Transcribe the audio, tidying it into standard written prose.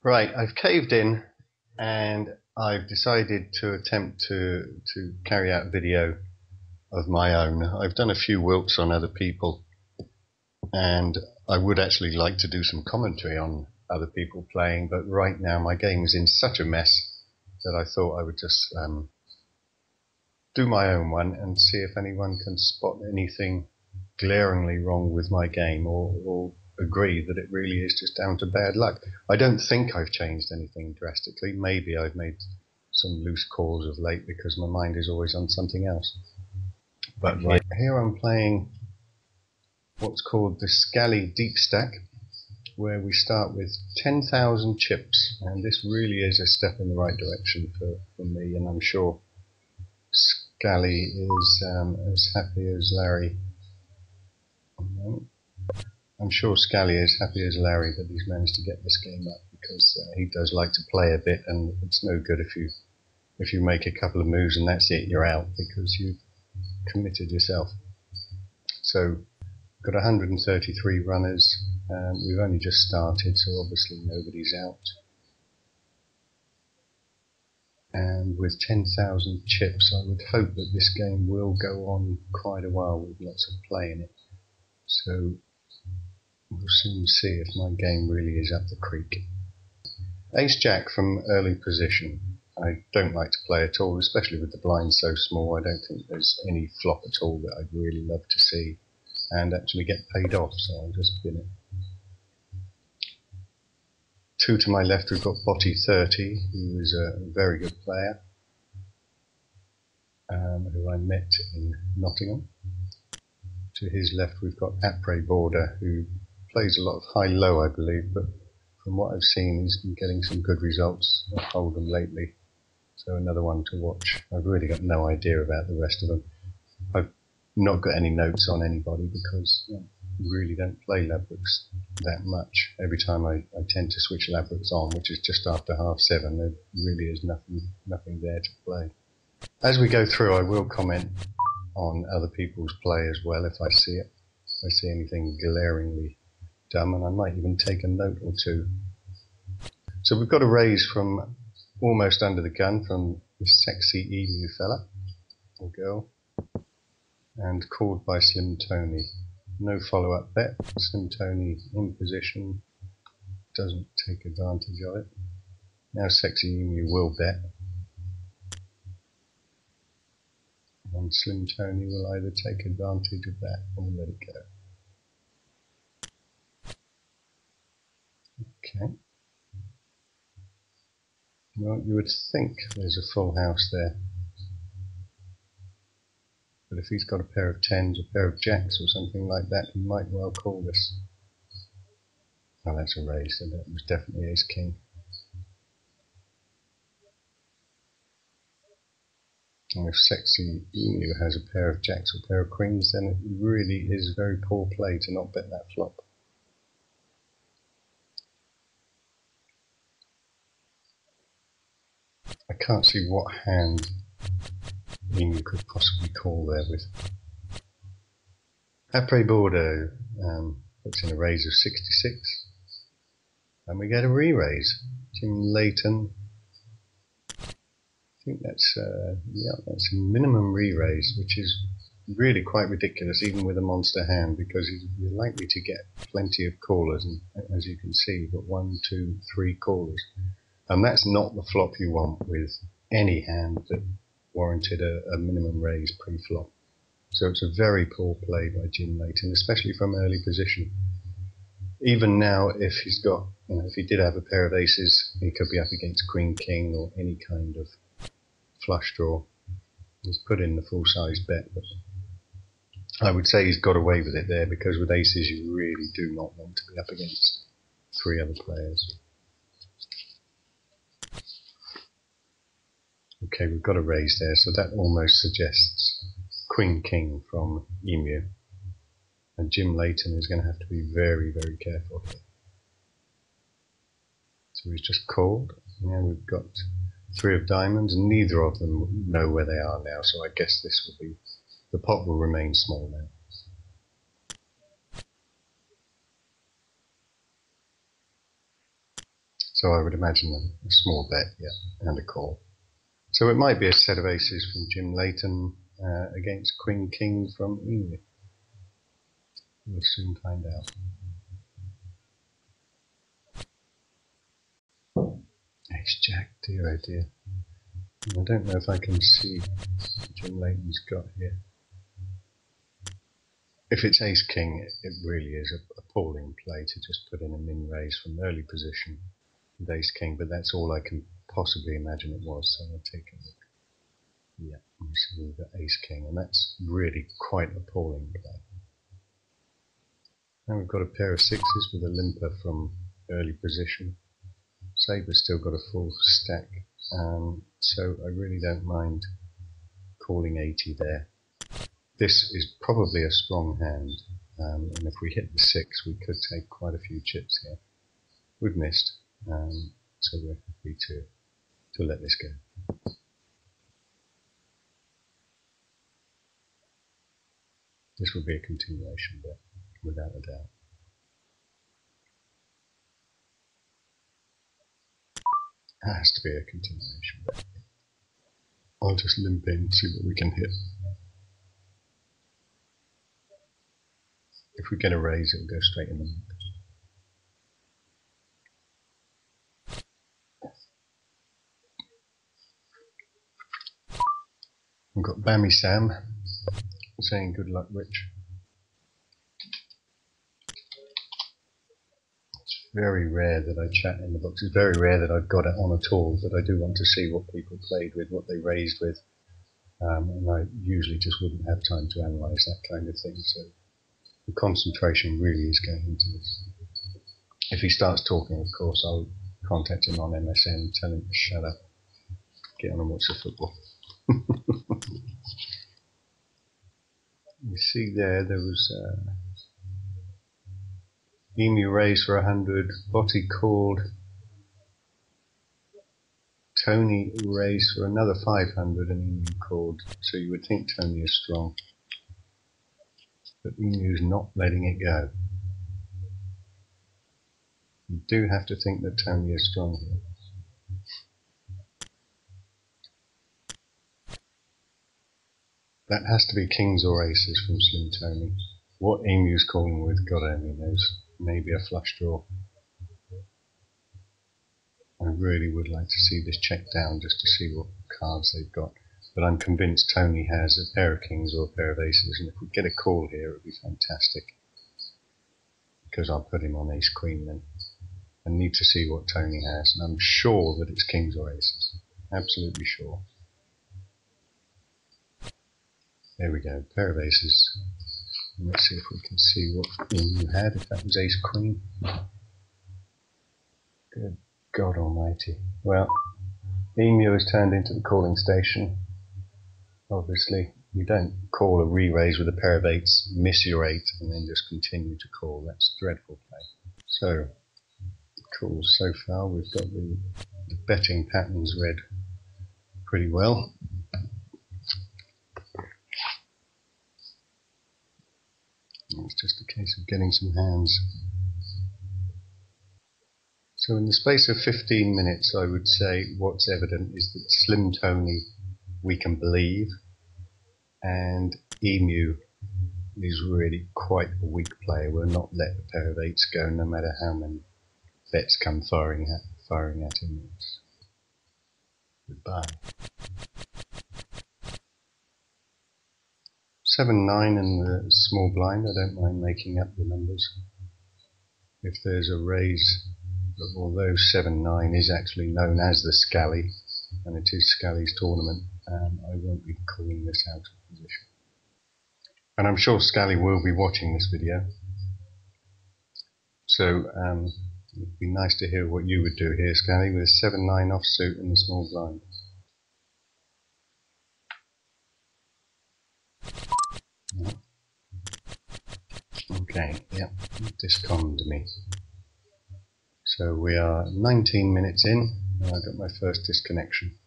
Right, I've caved in and I've decided to attempt to carry out a video of my own. I've done a few wilts on other people and I would actually like to do some commentary on other people playing, but right now my game is in such a mess that I thought I would just do my own one and see if anyone can spot anything glaringly wrong with my game or agree that it really is just down to bad luck. I don't think I've changed anything drastically. Maybe I've made some loose calls of late because my mind is always on something else. But right here I'm playing what's called the Scally Deep Stack, where we start with 10,000 chips, and this really is a step in the right direction for me, and I'm sure Scally is as happy as Larry. I'm sure Scally is happy as Larry that he's managed to get this game up, because he does like to play a bit, and it's no good if you make a couple of moves and that's it, you're out, because you've committed yourself. So, got 133 runners, and we've only just started, so obviously nobody's out. And with 10,000 chips, I would hope that this game will go on quite a while with lots of play in it. So, we'll soon see if my game really is up the creek. Ace-Jack from early position. I don't like to play at all, especially with the blind so small. I don't think there's any flop at all that I'd really love to see and actually get paid off, so I'll just bin it. Two to my left, we've got Botty 30, who is a very good player, who I met in Nottingham. To his left, we've got Après Border, who plays a lot of high-low, I believe, but from what I've seen, he's been getting some good results at Hold'em lately. So another one to watch. I've really got no idea about the rest of them. I've not got any notes on anybody because I really don't play Labrooks that much. Every time I tend to switch Labrooks on, which is just after 7:30, there really is nothing there to play. As we go through, I will comment on other people's play as well if I see it. If I see anything glaringly dumb, and I might even take a note or two. So we've got a raise from almost under the gun from this sexy emu fella, or girl, and called by Slim Tony. No follow-up bet. Slim Tony in position, doesn't take advantage of it. Now sexy emu will bet, and Slim Tony will either take advantage of that or let it go. Okay. Well, you would think there's a full house there. But if he's got a pair of tens, a pair of jacks or something like that, he might well call this. Oh, that's a raise, so that was definitely ace-king. And if sexy emu has a pair of jacks or a pair of queens, then it really is very poor play to not bet that flop. I can't see what hand emu could possibly call there with. Après Bordeaux puts in a raise of 66, and we get a re-raise. Jim Layton, I think that's that's a minimum re-raise, which is really quite ridiculous, even with a monster hand, because you're likely to get plenty of callers, and as you can see, you've got 1, 2, 3 callers, and that's not the flop you want with any hand that warranted a minimum raise pre-flop. So it's a very poor play by Jim Layton, especially from early position. Even now, if he's got, if he did have a pair of aces, he could be up against Queen King or any kind of flush draw. He's put in the full-size bet, but I would say he's got away with it there, because with aces you really do not want to be up against 3 other players. Okay, we've got a raise there, so that almost suggests Queen King from emu. And Jim Layton is going to have to be very, very careful here. So he's just called. Now we've got 3 of diamonds, and neither of them know where they are now, so I guess this will be, the pot will remain small now. So I would imagine a small bet, yeah, and a call. So it might be a set of aces from Jim Layton against Queen King from Emu. We'll soon find out. Ace Jack, dear oh dear. I don't know if I can see what Jim Layton's got here. If it's Ace King, it really is an appalling play to just put in a min raise from early position with Ace King, but that's all I can possibly imagine it was, so I'll take a look. Yeah, you see we've got Ace King, and that's really quite appalling play. Now we've got a pair of sixes with a limper from early position. Saber's still got a full stack, so I really don't mind calling 80 there. This is probably a strong hand, and if we hit the 6 we could take quite a few chips here. We've missed, so we're happy to let this go. This will be a continuation bet, without a doubt. It has to be a continuation bet. I'll just limp in and see what we can hit. If we get a raise, it'll go straight in the limp. We've got Bammy Sam saying good luck, Rich. It's very rare that I chat in the box. It's very rare that I've got it on at all, but I do want to see what people played with, what they raised with, and I usually just wouldn't have time to analyse that kind of thing, so the concentration really is going into this. If he starts talking, of course, I'll contact him on MSN and tell him to shut up, get on and watch the football. You see there was Emu raised for 100, Botty called, Tony raised for another 500 and Emu called, so you would think Tony is strong, but Emu's not letting it go. You do have to think that Tony is strong here. That has to be kings or aces from Slim Tony. What Emu's calling with, God only knows. Maybe a flush draw. I really would like to see this checked down just to see what cards they've got. But I'm convinced Tony has a pair of kings or a pair of aces, and if we get a call here, it would be fantastic. Because I'll put him on ace queen then. I need to see what Tony has, and I'm sure that it's kings or aces. Absolutely sure. There we go, pair of aces. And let's see if we can see what Emu had, if that was ace queen. Good God almighty. Well, Emu has turned into the calling station. Obviously, you don't call a re-raise with a pair of eights, miss your 8, and then just continue to call. That's dreadful play. So, calls so far. We've got the betting patterns read pretty well. It's just a case of getting some hands. So in the space of 15 minutes, I would say what's evident is that Slim Tony we can believe, and Emu is really quite a weak player. We'll not let the pair of eights go, no matter how many bets come firing at him. Goodbye. 7-9 in the small blind. I don't mind making up the numbers. If there's a raise, although 7-9 is actually known as the Scally, and it is Scally's tournament, I won't be calling this out of position. And I'm sure Scally will be watching this video, so it'd be nice to hear what you would do here, Scally, with a 7-9 offsuit in the small blind. Okay, yeah, disconned me. So we are 19 minutes in, and I got my first disconnection.